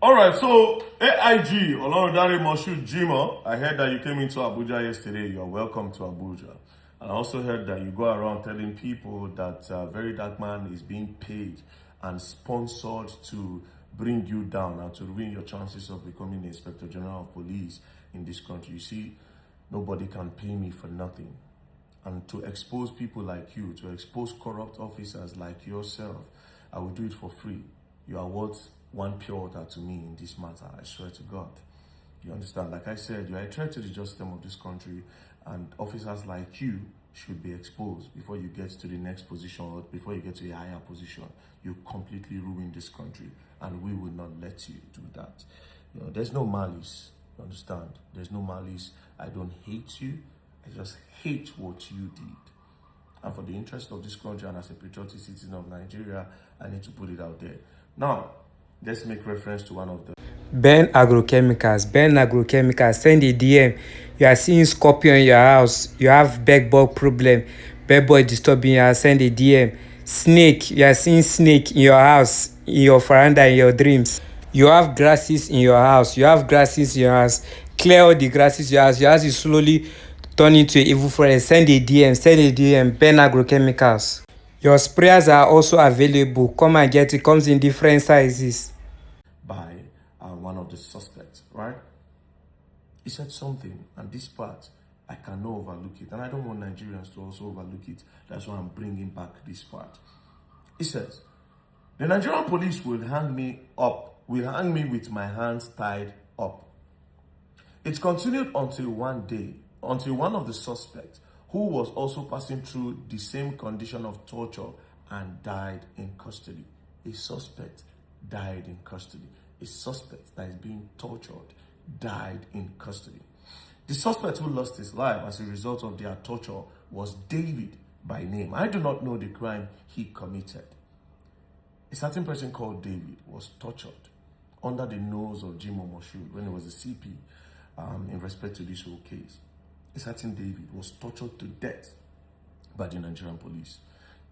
All right, so AIG, Olorundare Moshood Jimoh, I heard that you came into Abuja yesterday. You're welcome to Abuja. And I also heard that you go around telling people that Very Dark Man is being paid and sponsored to bring you down and to ruin your chances of becoming the Inspector General of Police in this country. You see, nobody can pay me for nothing. And to expose people like you, to expose corrupt officers like yourself, I will do it for free. You are worth one pure water to me in this matter, I swear to God. You understand? Like I said, you are a threat to the justice system of this country, and officers like you should be exposed before you get to the next position or before you get to a higher position. You completely ruin this country, and we will not let you do that. You know, there's no malice. You understand? There's no malice. I don't hate you. I just hate what you did. And for the interest of this country and as a patriotic citizen of Nigeria, I need to put it out there. Now, let's make reference to one of the Ben Agrochemicals, send a DM. You are seeing scorpion in your house. You have bedbug problem. Bedbug disturbing you. Send a DM. Snake, you are seeing snake in your house, in your veranda, in your dreams. You have grasses in your house. Clear all the grasses in your house. Your house is slowly turning into an evil forest. Send a DM. Ben Agrochemicals. Your sprayers are also available. Come and get it. Comes in different sizes. by one of the suspects, right? He said something, and this part, I cannot overlook it. And I don't want Nigerians to also overlook it. That's why I'm bringing back this part. He says, the Nigerian police will hang me with my hands tied up. It continued until one of the suspects, who was also passing through the same condition of torture and died in custody. A suspect died in custody. A suspect that is being tortured died in custody. The suspect who lost his life as a result of their torture was David by name. I do not know the crime he committed. A certain person called David was tortured under the nose of Jimoh Moshood when he was a CP in respect to this whole case. A certain David was tortured to death by the Nigerian police.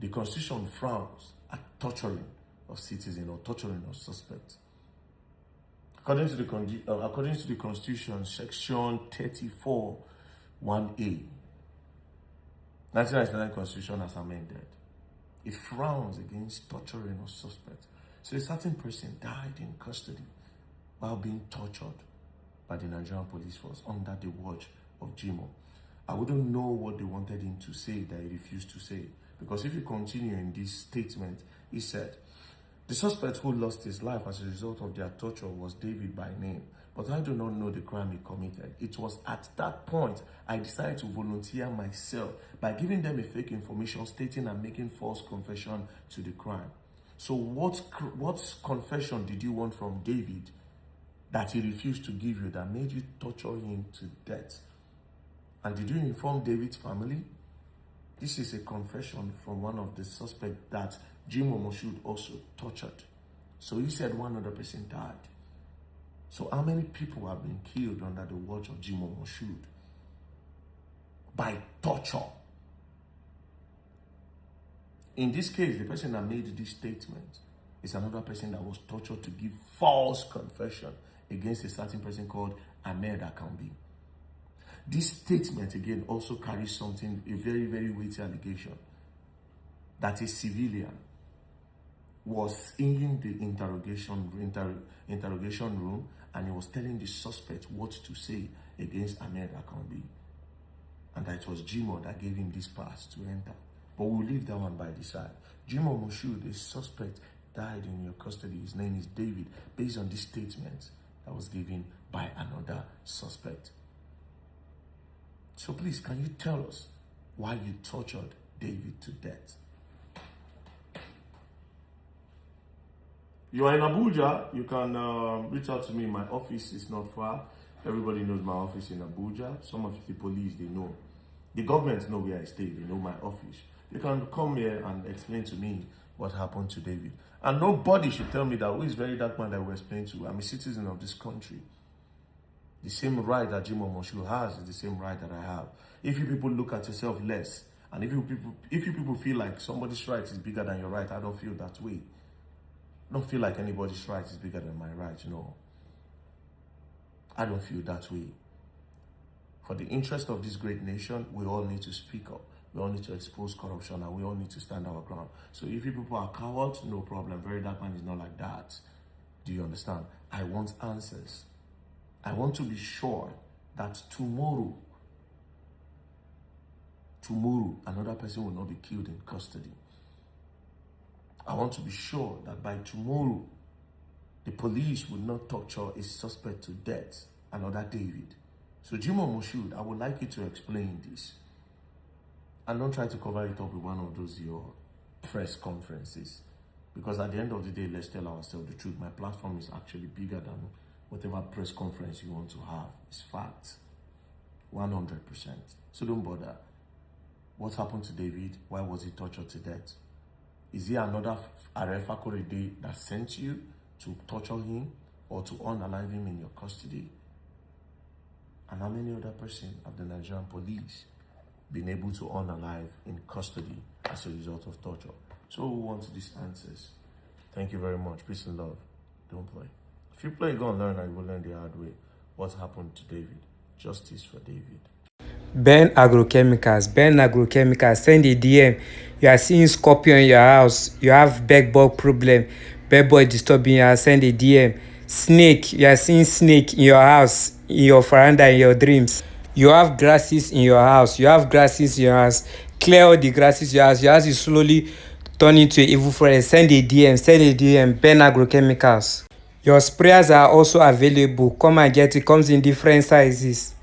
The Constitution frowns at torturing of citizens or torturing of suspects. According to the Constitution, Section 34, 1A, 1999 Constitution as amended, it frowns against torturing of suspects. So a certain person died in custody while being tortured by the Nigerian police force under the watch of Jimoh. I wouldn't know what they wanted him to say that he refused to say. Because if you continue in this statement, he said, the suspect who lost his life as a result of their torture was David by name, but I do not know the crime he committed. It was at that point I decided to volunteer myself by giving them a fake information stating I'm making false confession to the crime. So what confession did you want from David that he refused to give you that made you torture him to death? And did you inform David's family? This is a confession from one of the suspects that Jimoh Moshood also tortured. So he said one other person died. So how many people have been killed under the watch of Jimoh Moshood? By torture. In this case, the person that made this statement is another person that was tortured to give false confession against a certain person called Ahmed Akambi. This statement again also carries something, a very, very weighty allegation that a civilian was in the interrogation room and he was telling the suspect what to say against Ahmed Akambi. And that it was Jimoh that gave him this pass to enter. But we'll leave that one by the side. Jimoh Moshood, a suspect, died in your custody. His name is David, based on this statement that was given by another suspect. So please, can you tell us why you tortured David to death? You are in Abuja, you can reach out to me. My office is not far. Everybody knows my office in Abuja. Some of the police, they know. The government know where I stay. They know my office. You can come here and explain to me what happened to David. And nobody should tell me that who is Very Dark Man that we explain to. I'm a citizen of this country. The same right that Jimoh Moshood has is the same right that I have. If you people look at yourself less, and if you people feel like somebody's right is bigger than your right, I don't feel that way. don't feel like anybody's right is bigger than my right. No, I don't feel that way. For the interest of this great nation, we all need to speak up. We all need to expose corruption, and we all need to stand our ground. So if you people are cowards, no problem. Very Dark Man is not like that. Do you understand? I want answers. I want to be sure that tomorrow, another person will not be killed in custody. I want to be sure that by tomorrow, the police will not torture a suspect to death, another David. So Jimoh Moshood, I would like you to explain this. And don't try to cover it up with one of those your press conferences. Because at the end of the day, let's tell ourselves the truth. My platform is actually bigger than whatever press conference you want to have. It's fact. 100%. So don't bother. What happened to David? Why was he tortured to death? Is he another Arefa Korede that sent you to torture him or to unalive him in your custody? And how many other persons have the Nigerian police been able to unalive in custody as a result of torture? So we want these answers. Thank you very much. Peace and love. Don't play. If you play, you're going to learn, and you will learn the hard way. What happened to David? Justice for David. Ben Agrochemicals, send a DM. You are seeing scorpion in your house. You have bedbug problem. Bedbug disturbing you. Send a DM. Snake, you are seeing snake in your house, in your veranda, in your dreams. You have grasses in your house. Clear all the grasses in your house. Your house is slowly turning into an evil forest. Send a DM. Ben Agrochemicals. Your sprayers are also available. Come and get it. Comes in different sizes.